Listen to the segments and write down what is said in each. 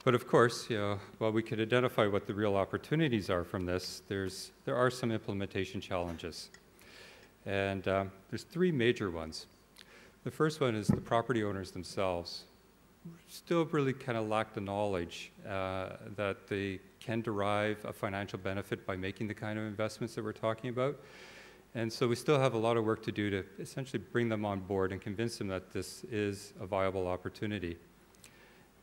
But of course, while we could identify what the real opportunities are from this, there are some implementation challenges. And there's three major ones. The first one is the property owners themselves still really kind of lack the knowledge that they can derive a financial benefit by making the kind of investments that we're talking about. And so we still have a lot of work to do to essentially bring them on board and convince them that this is a viable opportunity.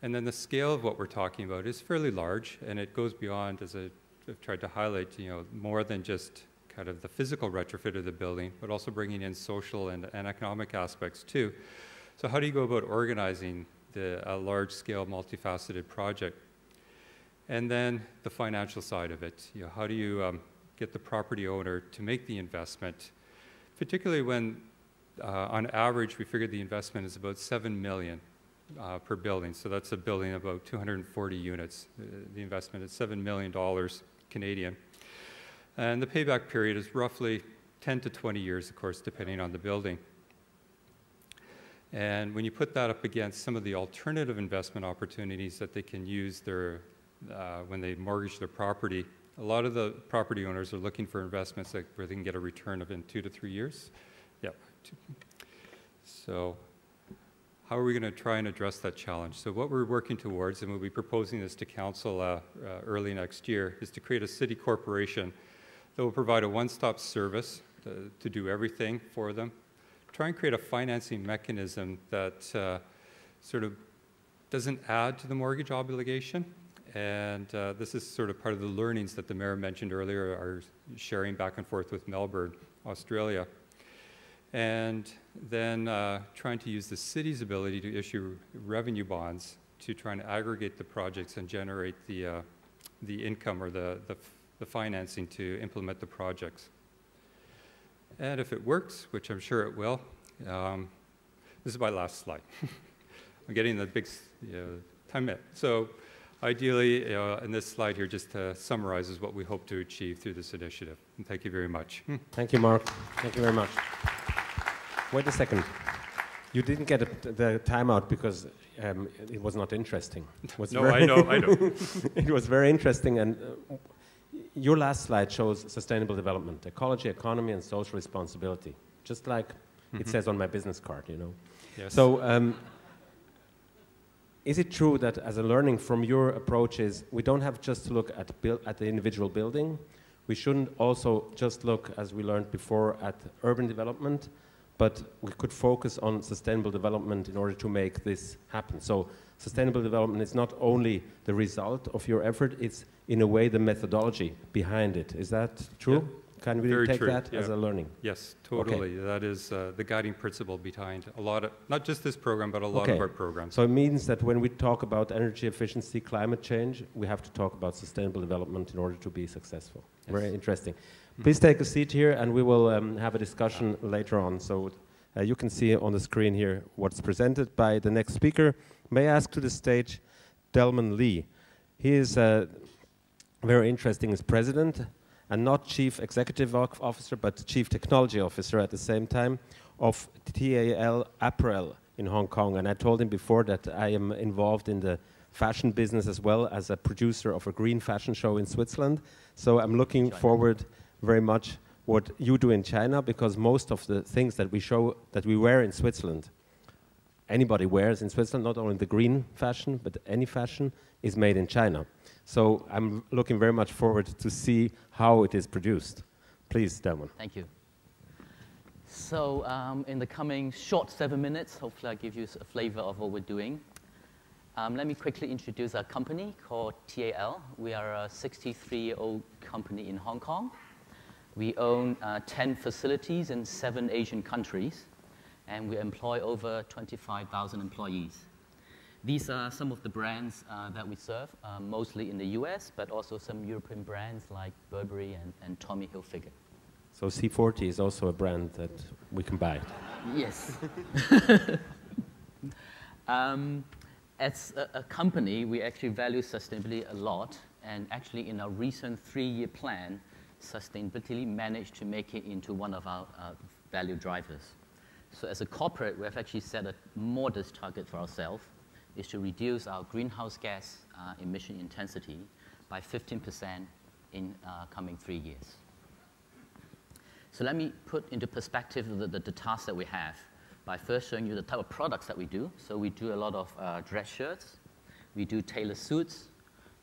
And then the scale of what we're talking about is fairly large, and it goes beyond, as I've tried to highlight, more than just kind of the physical retrofit of the building, but also bringing in social and economic aspects too. So how do you go about organizing a large-scale, multifaceted project? And then the financial side of it. How do you get the property owner to make the investment, particularly when, on average, we figured the investment is about $7 million per building. So that's a building about 240 units. The investment is $7 million Canadian. And the payback period is roughly 10 to 20 years, of course, depending on the building. And when you put that up against some of the alternative investment opportunities that they can use when they mortgage their property, a lot of the property owners are looking for investments where they can get a return of in 2 to 3 years. Yep. So how are we going to try and address that challenge? So what we're working towards, and we'll be proposing this to council early next year, is to create a city corporation that will provide a one-stop service to do everything for them. Try and create a financing mechanism that sort of doesn't add to the mortgage obligation. And this is sort of part of the learnings that the mayor mentioned earlier, are sharing back and forth with Melbourne, Australia. And then trying to use the city's ability to issue revenue bonds to try and aggregate the projects and generate the income or the financing to implement the projects. And if it works, which I'm sure it will, this is my last slide. I'm getting the big time in. So ideally, in this slide here just summarizes what we hope to achieve through this initiative. And thank you very much. Thank you, Mark. Thank you very much. Wait a second. You didn't get the timeout because it was not interesting. No, I know. It was very interesting, and your last slide shows sustainable development, ecology, economy, and social responsibility, just like it says on my business card, Yes. So is it true that as a learning from your approaches, we don't have just to look at the individual building? We shouldn't also just look, as we learned before, at urban development, but we could focus on sustainable development in order to make this happen. So sustainable development is not only the result of your effort, it's in a way the methodology behind it. Is that true? Yeah. Can we Very take true. that as a learning? Yes, totally. Okay. That is the guiding principle behind a lot of, not just this program, but a lot of our programs. So it means that when we talk about energy efficiency, climate change, we have to talk about sustainable development in order to be successful. Yes. Very interesting. Please take a seat here, and we will have a discussion later on. So you can see on the screen here what's presented by the next speaker. May I ask to the stage Delman Lee. He is very interesting as president, and not chief executive officer, but chief technology officer at the same time of TAL Apparel in Hong Kong. And I told him before that I am involved in the fashion business as well as a producer of a green fashion show in Switzerland. So I'm looking forward very much what you do in China, because most of the things that we show, that we wear in Switzerland, anybody wears in Switzerland, not only the green fashion, but any fashion is made in China. So I'm looking very much forward to see how it is produced. Please, Delman. Thank you. So in the coming short 7 minutes, hopefully I'll give you a flavor of what we're doing. Let me quickly introduce our company called TAL. We are a 63-year-old company in Hong Kong. We own 10 facilities in 7 Asian countries, and we employ over 25,000 employees. These are some of the brands that we serve, mostly in the US, but also some European brands like Burberry and Tommy Hilfiger. So C40 is also a brand that we can buy. Yes. As a company, we actually value sustainability a lot, and actually in our recent 3-year plan, sustainability managed to make it into one of our value drivers. So as a corporate, we have actually set a modest target for ourselves is to reduce our greenhouse gas emission intensity by 15% in coming 3 years. So let me put into perspective the tasks that we have by first showing you the type of products that we do. So we do a lot of dress shirts, we do tailored suits,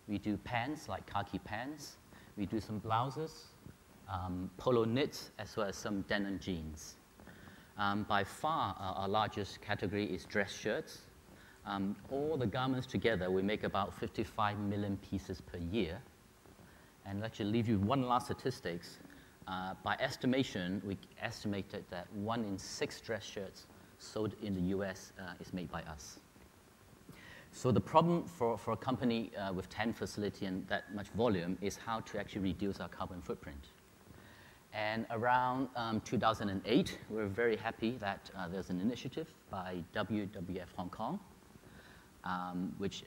we do pants like khaki pants, we do some blouses, polo knits, as well as some denim jeans. By far, our largest category is dress shirts. All the garments together, we make about 55 million pieces per year. And let you leave you one last statistics. By estimation, we estimated that 1 in 6 dress shirts sold in the US is made by us. So the problem for a company with 10 facilities and that much volume is how to actually reduce our carbon footprint. And around 2008, we were very happy that there's an initiative by WWF Hong Kong, which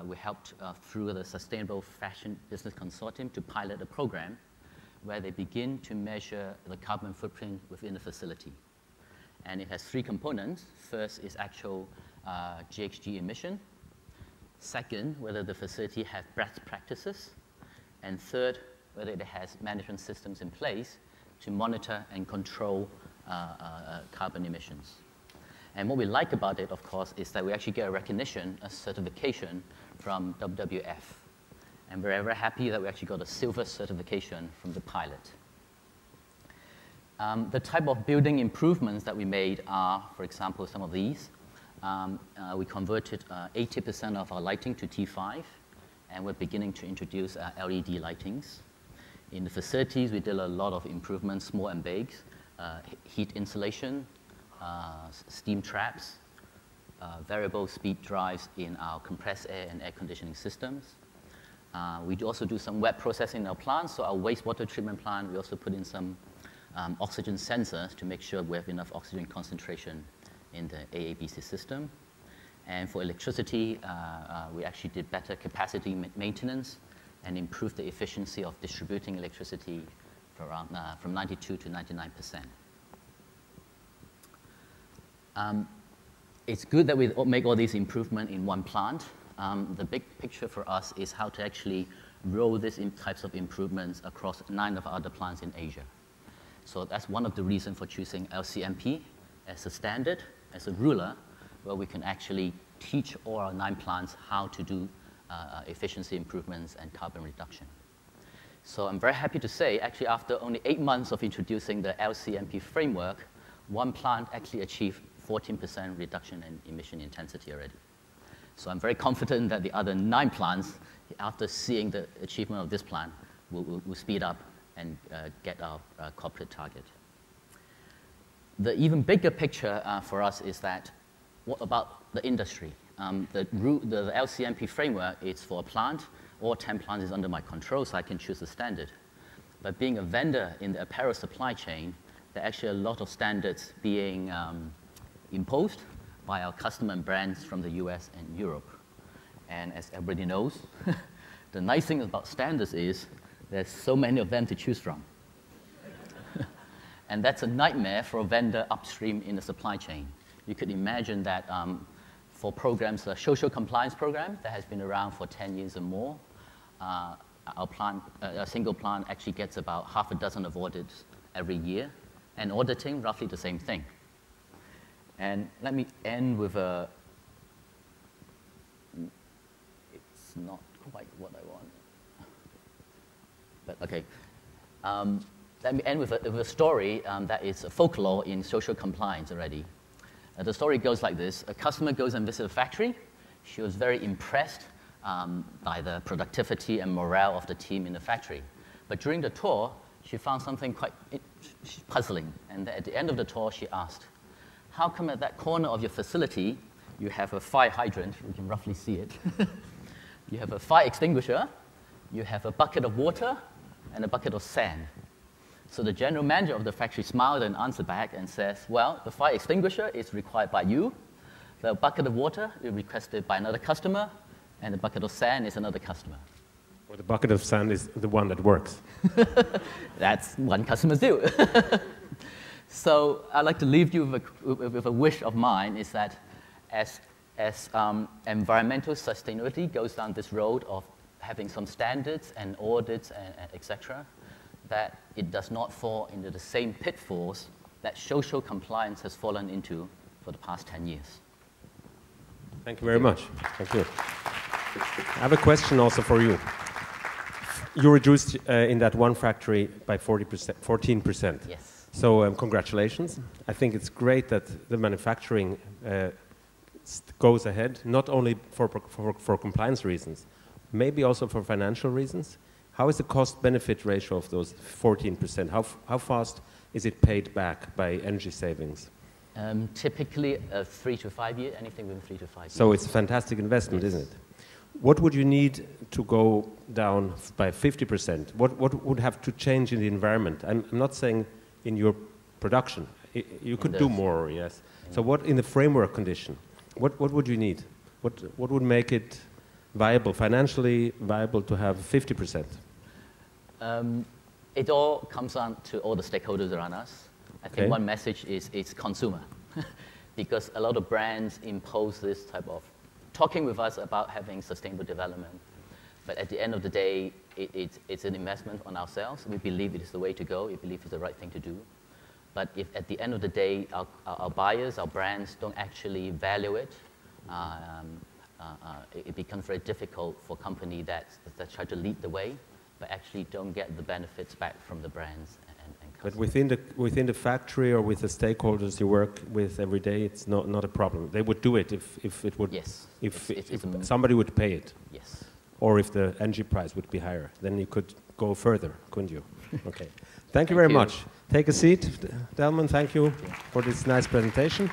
we helped through the Sustainable Fashion Business Consortium to pilot a program where they begin to measure the carbon footprint within the facility. And it has 3 components. First is actual GHG emission. Second, whether the facility has best practices. And third, whether it has management systems in place to monitor and control carbon emissions. And what we like about it, of course, is that we actually get a recognition, a certification from WWF. And we're very happy that we actually got a silver certification from the pilot. The type of building improvements that we made are, for example, some of these. We converted 80% of our lighting to T5, and we're beginning to introduce LED lightings. In the facilities, we did a lot of improvements, small and big, heat insulation, steam traps, variable speed drives in our compressed air and air conditioning systems. We also do some wet processing in our plants. So our wastewater treatment plant, we also put in some oxygen sensors to make sure we have enough oxygen concentration in the AABC system. And for electricity, we actually did better capacity maintenance and improved the efficiency of distributing electricity from 92 to 99%. It's good that we make all these improvements in one plant. The big picture for us is how to actually roll these types of improvements across 9 of our other plants in Asia. So that's one of the reasons for choosing LCMP as a standard, as a ruler, where we can actually teach all our 9 plants how to do efficiency improvements and carbon reduction. So I'm very happy to say, actually, after only 8 months of introducing the LCMP framework, one plant actually achieved 14% reduction in emission intensity already. So I'm very confident that the other 9 plants, after seeing the achievement of this plan, will speed up and get our corporate target. The even bigger picture for us is that, what about the industry? The LCMP framework is for a plant. All 10 plants is under my control, so I can choose the standard. But being a vendor in the apparel supply chain, there are actually a lot of standards being imposed by our customer and brands from the US and Europe. And as everybody knows, the nice thing about standards is there's so many of them to choose from. And that's a nightmare for a vendor upstream in the supply chain. You could imagine that for programs, a social compliance program that has been around for 10 years or more, our plant, a single plant actually gets about half a dozen of audits every year, and auditing, roughly the same thing. And let me end with a, it's not quite what I want, but okay. Let me end with a story that is a folklore in social compliance already. The story goes like this. A customer goes and visits a factory. She was very impressed by the productivity and morale of the team in the factory. But during the tour, she found something quite puzzling. And at the end of the tour, she asked, how come at that corner of your facility, you have a fire hydrant, we can roughly see it, you have a fire extinguisher, you have a bucket of water, and a bucket of sand. So the general manager of the factory smiled and answered back and says, well, the fire extinguisher is required by you, the bucket of water is requested by another customer, and the bucket of sand is another customer. Or the bucket of sand is the one that works. That's what customers do. So I'd like to leave you with a wish of mine, is that as as environmental sustainability goes down this road of having some standards and audits and etc., that it does not fall into the same pitfalls that social compliance has fallen into for the past 10 years. Thank you very much. Thank you. I have a question also for you. You reduced in that one factory by 14%. Yes. So congratulations. I think it's great that the manufacturing goes ahead, not only for compliance reasons, maybe also for financial reasons. How is the cost-benefit ratio of those 14%? How fast is it paid back by energy savings? Typically 3 to 5 years, anything within 3 to 5 years. So it's a fantastic investment, isn't it? What would you need to go down by 50%? What would have to change in the environment? I'm not saying in your production. You could do more, yes. So what in the framework condition? What would you need? What would make it viable, financially viable to have 50%? It all comes down to all the stakeholders around us. I think one message is consumer. Because a lot of brands impose this type of talking with us about having sustainable development. But at the end of the day, it's an investment on ourselves. We believe it is the way to go. We believe it's the right thing to do. But if at the end of the day, our buyers, our brands don't actually value it, it becomes very difficult for companies that try to lead the way, but actually don't get the benefits back from the brands and customers. But within the factory or with the stakeholders you work with every day, it's not a problem. They would do it if it would. Yes. If somebody would pay it. Yes. Or if the energy price would be higher, then you could go further, couldn't you? Okay. Thank you very much. Take a seat, Delman. Thank you for this nice presentation.